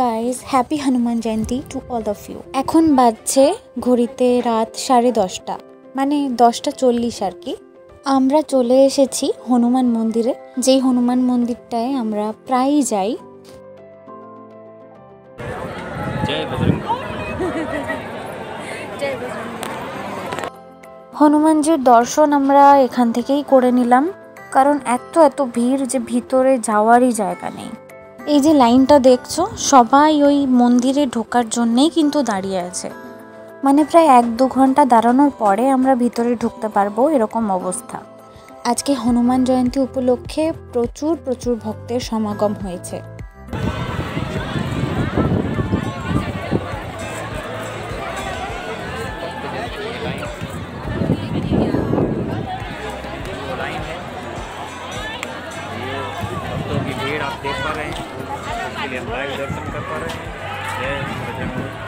Guys, happy Hanuman Jayanti to all of you. এখন বাজছে ঘড়িতে রাত 10:30, মানে 10:40 আর কি। আমরা চলে এসেছি হনুমান মন্দিরে, যেই হনুমান মন্দিরটায় আমরা প্রায়ই যাই। হনুমানজির দর্শন আমরা এখান থেকেই করে নিলাম, কারণ এত ভিড় যে ভিতরে যাওয়ারই জায়গা নেই। এই যে লাইনটা দেখছো, সবাই ওই মন্দিরে ঢোকার জন্যেই কিন্তু দাঁড়িয়ে আছে। মানে প্রায় 1-2 ঘন্টা দাঁড়ানোর পরে আমরা ভিতরে ঢুকতে পারবো, এরকম অবস্থা। আজকে হনুমান জয়ন্তী উপলক্ষে প্রচুর ভক্তের সমাগম হয়েছে। आप देख पा रहे हैं, इसलिए हम लाइव दर्शन कर पा रहे हैं। जय बजरंग।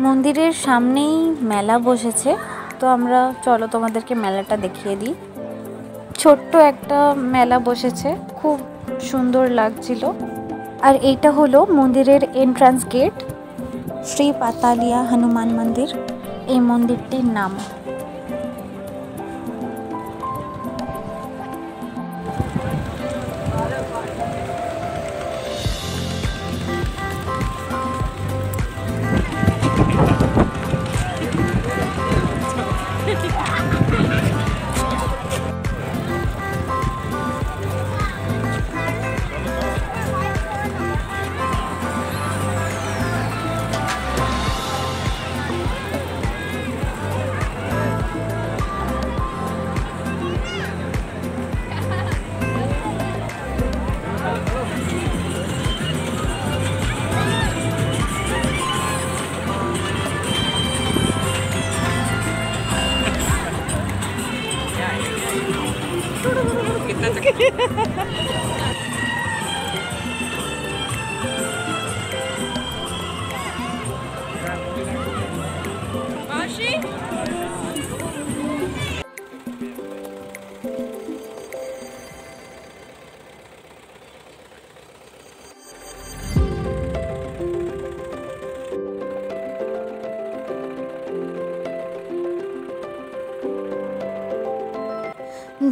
মন্দিরের সামনেই মেলা বসেছে, তো আমরা চলো তোমাদেরকে মেলাটা দেখিয়ে দিই। ছোট্ট একটা মেলা বসেছে, খুব সুন্দর লাগছিল। আর এইটা হলো মন্দিরের এন্ট্রান্স গেট, শ্রী পাতালিয়া হনুমান মন্দির এই মন্দিরটির নাম।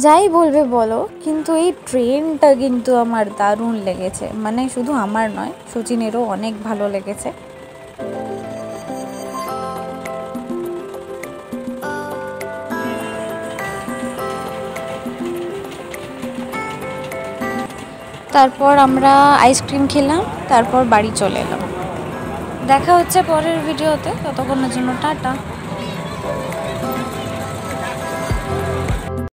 যাই বলবে বলো, কিন্তু এই ট্রেনটা কিন্তু আমার দারুণ লেগেছে। মানে শুধু আমার নয়, সচিনেরও অনেক ভালো লেগেছে। তারপর আমরা আইসক্রিম খেলাম, তারপর বাড়ি চলে এলাম। দেখা হচ্ছে পরের ভিডিওতে, ততক্ষণের জন্য টাটা।